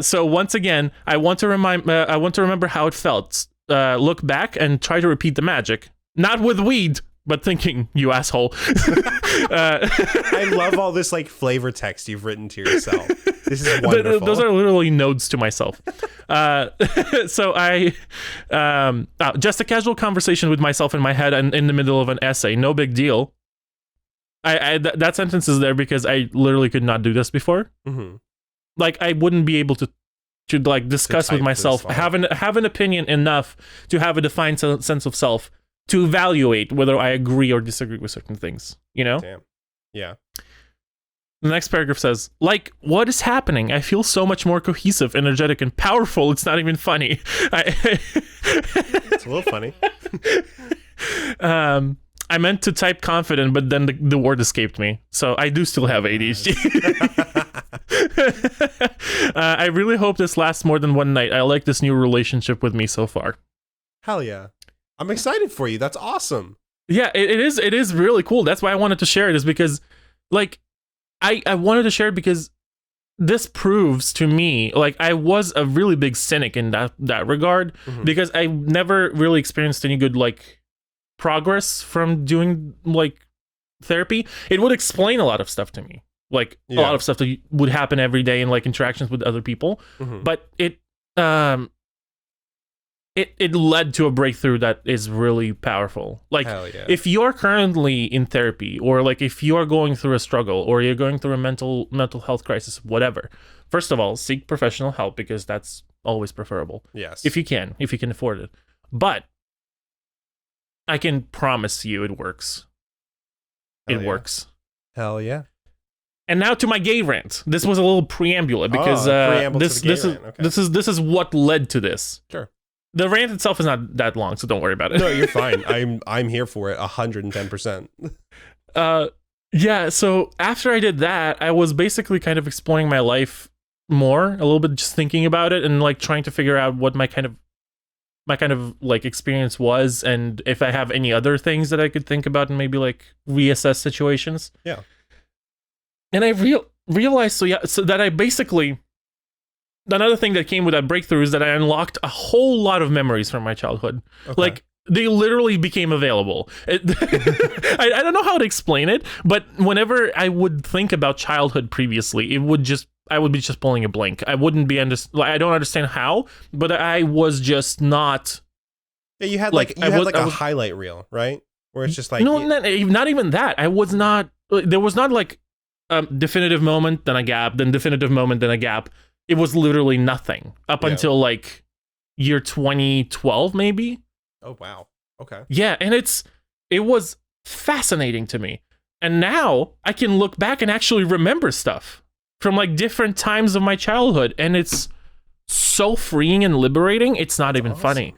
So once again, I want to remember how it felt. Look back and try to repeat the magic. Not with weed, but thinking, you asshole. I love all this like flavor text you've written to yourself. This is wonderful. Those are literally notes to myself. So I just a casual conversation with myself in my head and in the middle of an essay. No big deal. That sentence is there because I literally could not do this before. Mm-hmm. Like I wouldn't be able to like discuss with myself, have an opinion enough to have a defined sense of self to evaluate whether I agree or disagree with certain things, you know? Damn. Yeah. The next paragraph says, like, what is happening? I feel so much more cohesive, energetic, and powerful. It's not even funny. It's a little funny. I meant to type confident, but then the word escaped me. So I do still have ADHD. I really hope this lasts more than one night. I like this new relationship with me so far. Hell yeah. I'm excited for you. That's awesome. Yeah, it is really cool. That's why I wanted to share it, is because, like, I wanted to share it because this proves to me, like, I was a really big cynic in that regard, because I never really experienced any good, like, progress from doing, like, therapy. It would explain a lot of stuff to me. Like, a lot of stuff that would happen every day in, like, interactions with other people. But it led to a breakthrough that is really powerful. Like, if you're currently in therapy, or like if you're going through a struggle, or you're going through a mental health crisis, whatever, first of all, seek professional help, because that's always preferable. Yes. If you can afford it. But I can promise you it works. It works. Hell yeah. And now to my gay rant. This was a little preamble, because this is what led to this. Sure. The rant itself is not that long, so don't worry about it. No, you're fine. I'm here for it 110%. Yeah, so after I did that, I was basically kind of exploring my life more, a little bit, just thinking about it and like trying to figure out what my kind of like experience was, and if I have any other things that I could think about and maybe like reassess situations. Yeah. And I realized so that I basically, another thing that came with that breakthrough is that I unlocked a whole lot of memories from my childhood. Okay. Like, they literally became available. I don't know how to explain it, but whenever I would think about childhood previously, I would be just pulling a blank. I wouldn't be I don't understand how, but I was just not. Yeah, you had a highlight reel, right? Where it's just like not even that. I was not. There was not like definitive moment, then a gap, then definitive moment, then a gap. It was literally nothing up until like year 2012, maybe. Oh, wow. Okay. Yeah, and it was fascinating to me. And now I can look back and actually remember stuff from like different times of my childhood. And it's so freeing and liberating. It's not even funny.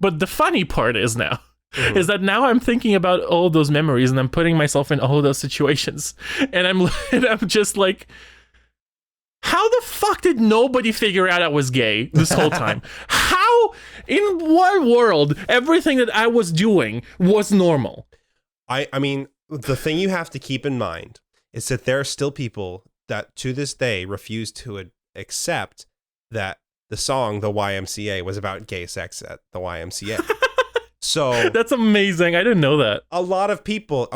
But the funny part is now, is that now I'm thinking about all those memories and I'm putting myself in all those situations. And I'm just like, how the fuck did nobody figure out I was gay this whole time? How, in what world, everything that I was doing was normal? I mean, the thing you have to keep in mind is that there are still people that to this day refuse to accept that the song, The YMCA, was about gay sex at the YMCA. So that's amazing. I didn't know that. A lot of people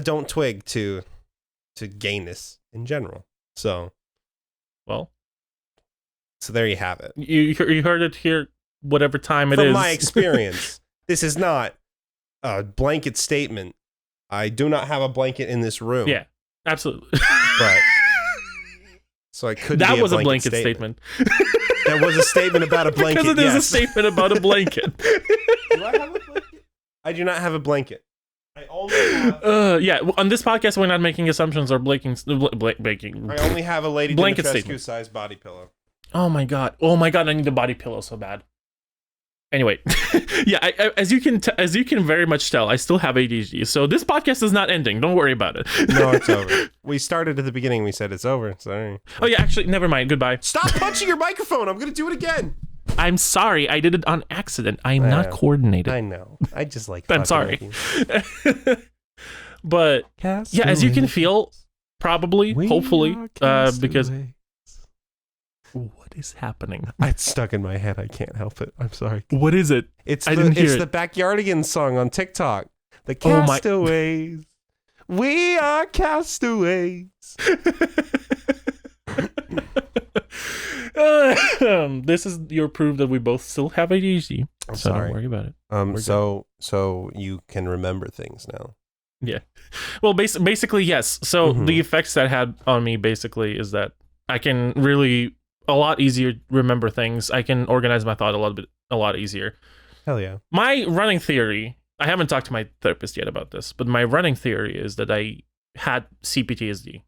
don't twig to gayness in general. So there you have it. You heard it here, whatever time it is. From my experience, this is not a blanket statement. I do not have a blanket in this room. Yeah, absolutely. But So I couldn't That be was a blanket statement. That was a statement about a blanket. Because it is a yes. statement about a blanket. Do I have a blanket? I do not have a blanket. I only have... yeah, on this podcast, we're not making assumptions or baking. I only have a Lady Blanket Dimitrescu size body pillow. Oh my god! I need a body pillow so bad. Anyway, yeah, as you can very much tell, I still have ADHD. So this podcast is not ending. Don't worry about it. No, it's over. We started at the beginning. We said it's over. Sorry. Oh yeah, actually, never mind. Goodbye. Stop punching your microphone. I'm gonna do it again. I'm sorry. I did it on accident. I'm not coordinated. I know. I just like. I'm sorry. But yeah, as you can feel, probably, hopefully, because what is happening? It's stuck in my head. I can't help it. I'm sorry. What is it? It's the Backyardigans song on TikTok. The castaways. We are castaways. This is your proof that we both still have ADHD. I'm sorry. Don't worry about it. So you can remember things now. Yeah. Well, basically, yes. So the effects that had on me basically is that I can really a lot easier remember things. I can organize my thought a lot easier. Hell yeah. My running theory, I haven't talked to my therapist yet about this, but my running theory is that I had CPTSD,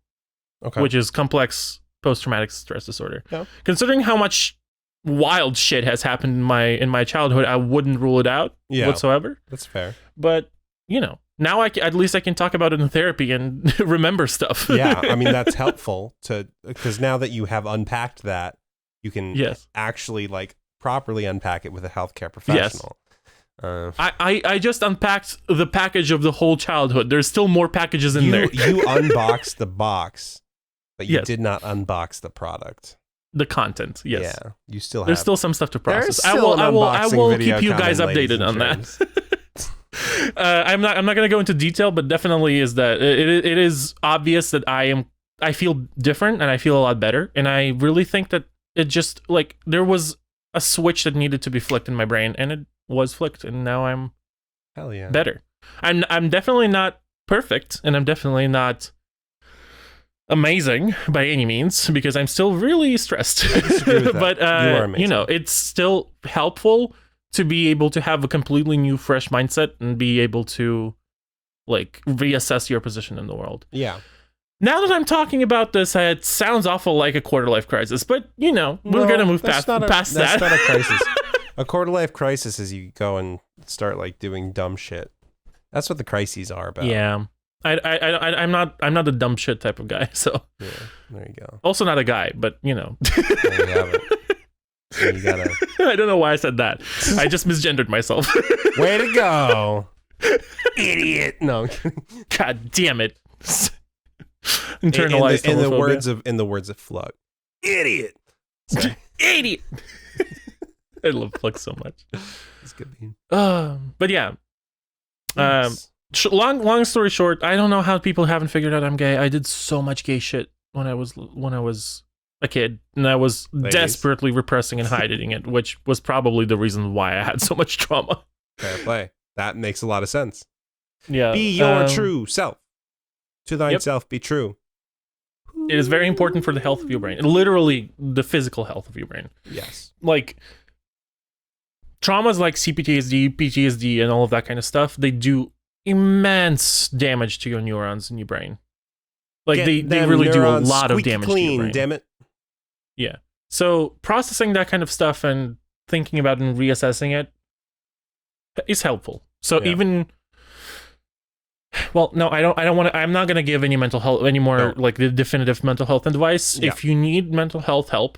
which is complex post-traumatic stress disorder. Yeah. Considering how much wild shit has happened in my childhood, I wouldn't rule it out whatsoever. That's fair. But, now at least I can talk about it in therapy and remember stuff. Yeah, I mean, that's helpful because now that you have unpacked that, you can actually properly unpack it with a healthcare professional. Yes. I just unpacked the package of the whole childhood. There's still more packages in there. You unboxed the box, but you did not unbox the product. The content, yes. Yeah, you still have. There's still some stuff to process. I will keep you guys updated on that. I'm not going to go into detail, but definitely is that it is obvious that I feel different and I feel a lot better, and I really think that it just there was a switch that needed to be flicked in my brain, and it was flicked, and now I'm better. I'm definitely not perfect, and I'm definitely not amazing by any means, because I'm still really stressed. But you are amazing. It's still helpful to be able to have a completely new, fresh mindset and be able to reassess your position in the world. Yeah. Now that I'm talking about this, it sounds awful like a quarter-life crisis, but we're gonna move past that. That's not a crisis. A quarter-life crisis is you go and start doing dumb shit. That's what the crises are about. Yeah. I'm not the dumb shit type of guy, so yeah, there you go. Also not a guy, but There you have it. So you gotta... I don't know why I said that. I just misgendered myself. Way to go, idiot! No, God damn it! Internalized in the words of Flug, idiot, idiot. I love Flug so much. It's good. But yeah. Long story short, I don't know how people haven't figured out I'm gay. I did so much gay shit when I was a kid, and I was desperately repressing and hiding it, which was probably the reason why I had so much trauma. Fair play. That makes a lot of sense. Yeah. Be your true self. To thyself be true. It is very important for the health of your brain. Literally, the physical health of your brain. Yes. Traumas like CPTSD, PTSD, and all of that kind of stuff, they do immense damage to your neurons in your brain. They really do a lot of damage to your brain. Damn it. Yeah. So processing that kind of stuff and thinking about and reassessing it is helpful. So even, well, no, I don't want to. I'm not going to give any mental health anymore, the definitive mental health advice. Yeah. If you need mental health help,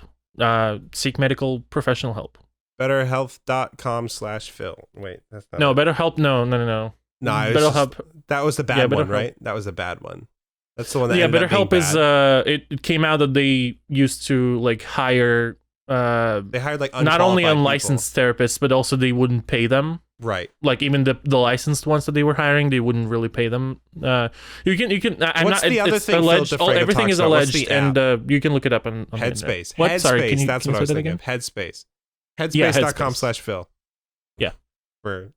seek medical professional help. BetterHealth.com/Phil. Wait, that's not. No, BetterHelp. No. No, BetterHelp. That was the bad one, right? That was the bad one. That's the one that BetterHelp is it came out that they used to hire they hired not only unlicensed therapists, but also they wouldn't pay them. Right. Even the licensed ones that they were hiring, they wouldn't really pay them. You can What's the other thing alleged, everything is alleged, and you can look it up on Headspace. What? Headspace. Sorry, That's what I was thinking of. Headspace. Headspace.com/Phil. Yeah. For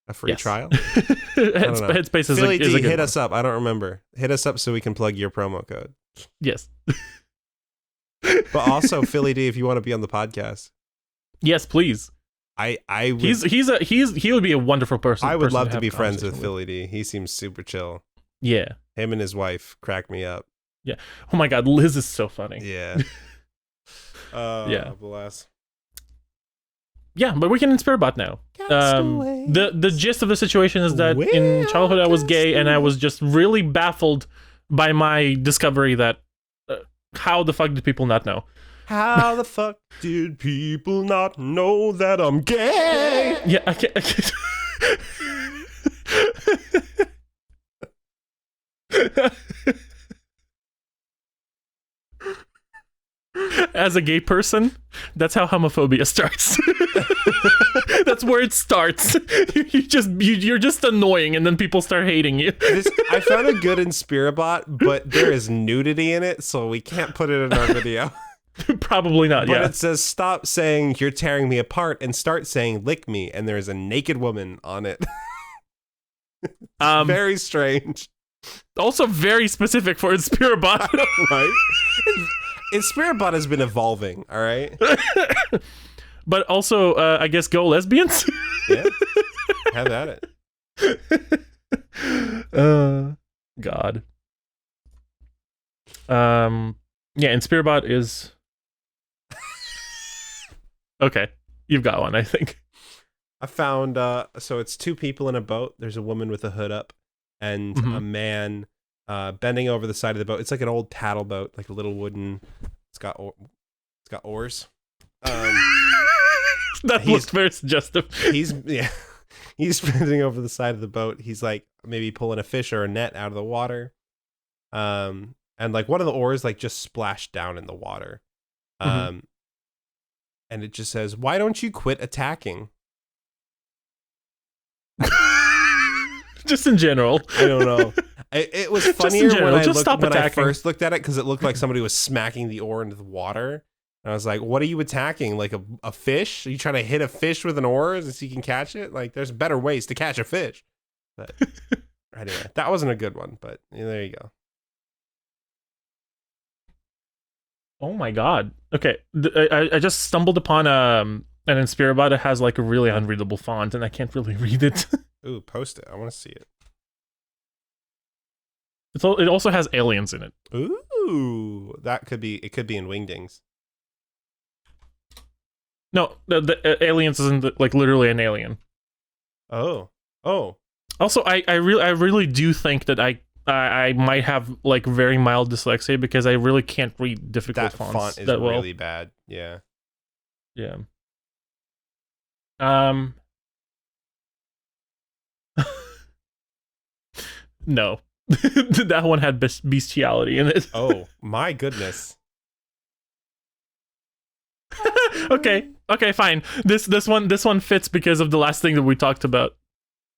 a free trial. Headspace is Philly is a good hit us up. I don't remember. Hit us up so we can plug your promo code. Yes. But also, Philly D, if you want to be on the podcast, Yes, please. I would, he would be a wonderful person. I would love to have be a friends with conversation Philly D. He seems super chill. Yeah. Him and his wife crack me up. Yeah. Oh my God, Liz is so funny. Yeah. Yeah. Bless. Yeah, but we can inspire bot now. The gist of the situation is that in childhood I was gay, and I was just really baffled by my discovery that how the fuck did people not know? How the fuck did people not know that I'm gay? Yeah, I can't. As a gay person, that's how homophobia starts. That's where it starts. You're just annoying, and then people start hating you. I found a good Inspirabot, but there is nudity in it, so we can't put it in our video. Probably not. But yeah. it says stop saying you're tearing me apart and start saying lick me, and there's a naked woman on it. Very strange. Also very specific for Inspirabot. Right? Inspirabot has been evolving, all right? But also, I guess go lesbians? Yeah. Have at it. God. Yeah, Inspirabot is... Okay, you've got one, I think. I found, so it's two people in a boat. There's a woman with a hood up and a man bending over the side of the boat. It's like an old paddle boat, like a little wooden. It's got oars. That looks very suggestive. He's bending over the side of the boat. He's like maybe pulling a fish or a net out of the water. And like one of the oars like just splashed down in the water. And it just says, "Why don't you quit attacking?" Just in general. I don't know. It was funnier when I first looked at it, because it looked like somebody was smacking the oar into the water. And I was like, what are you attacking? Like a fish? Are you trying to hit a fish with an oar so you can catch it? Like, there's better ways to catch a fish. But anyway, that wasn't a good one, but there you go. Oh my God. Okay, I just stumbled upon an Inspirabot that has like a really unreadable font, and I can't really read it. Ooh, post it. I want to see it. It also has aliens in it. Ooh, it could be in Wingdings. No, the aliens isn't like literally an alien. Oh. Also, I really do think that I might have like very mild dyslexia, because I really can't read difficult fonts. That font is that well. really bad. Yeah. Yeah. No. That one had bestiality in it. Oh my goodness. Okay, fine. This one fits because of the last thing that we talked about.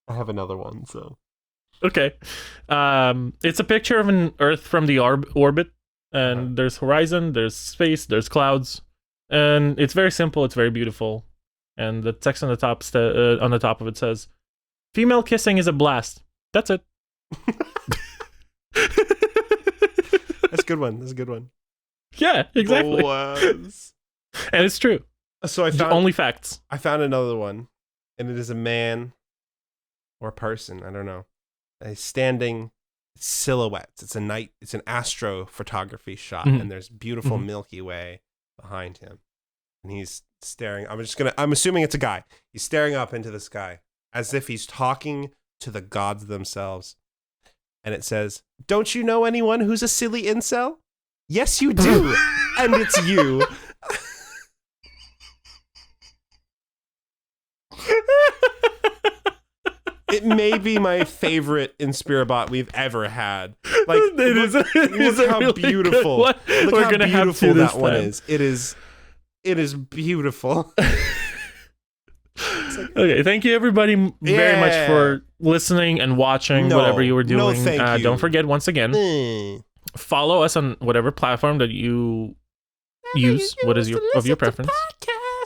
I have another one, so. Okay. It's a picture of an Earth from the orbit, and there's horizon, there's space, there's clouds, and it's very simple. It's very beautiful, and the text on the top of it says, "Female kissing is a blast." That's it. That's a good one. That's a good one. Yeah, exactly. And it's true. So I found only facts. I found another one, and it is a man or a person, I don't know. A standing silhouette. It's an astrophotography shot, and there's beautiful Milky Way behind him. And he's staring. I'm assuming it's a guy. He's staring up into the sky as if he's talking to the gods themselves. And it says, "Don't you know anyone who's a silly incel? Yes, you do. And it's you." It may be my favorite Inspirabot we've ever had. Like, look how really beautiful. Look how beautiful that one is. It is beautiful. Okay, thank you everybody very much for listening and watching whatever you were doing. No, thank you. Don't forget, once again, follow us on whatever platform that you use. What is your preference?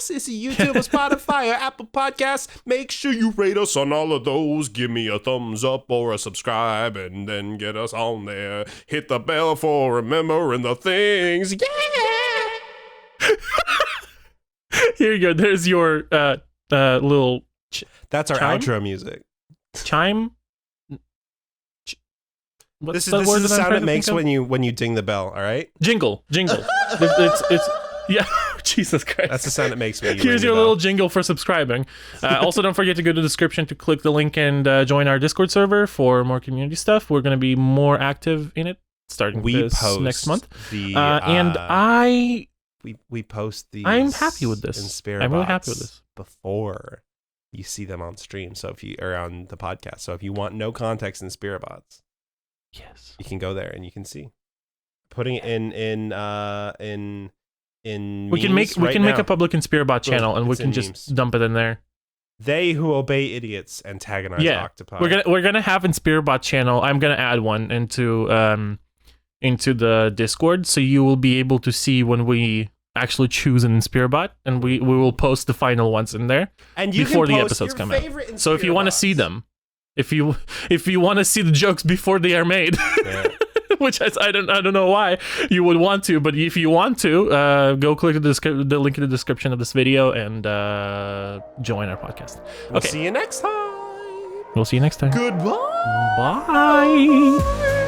It's a YouTube, a Spotify, or Apple Podcasts. Make sure you rate us on all of those. Give me a thumbs up or a subscribe, and then get us on there. Hit the bell for remembering the things. Yeah! Here you go. There's your little That's our chime? outro music. chime. This is word the that I'm sound trying it to makes think of? when you ding the bell. All right. Jingle. it's yeah. Jesus Christ. That's the sound it makes when you Here's ring your the little bell. jingle for subscribing. Also, don't forget to go to the description to click the link and join our Discord server for more community stuff. We're going to be more active in it starting We this post next month. the And we post these. I'm happy with this. In Spirit I'm really happy Bots with this. before you see them on stream. So if you are on the podcast, so if you want no context in Spirit Bots, Yes. you can go there and you can see. Putting it in We can make a public Inspirabot channel and we it's can in just memes. dump it in there. They who obey idiots antagonize Yeah. octopi. We're gonna have Inspirabot channel. I'm gonna add one into the Discord, so you will be able to see when we actually choose an Inspirabot, and we will post the final ones in there and you before can the post episodes your come out. favorite So if you want to see them, if you want to see the jokes before they are made, Yeah. which I don't know why you would want to, but if you want to, go click the link in the description of this video and join our podcast. We'll Okay. see you next time. We'll see you next time. Goodbye. Bye.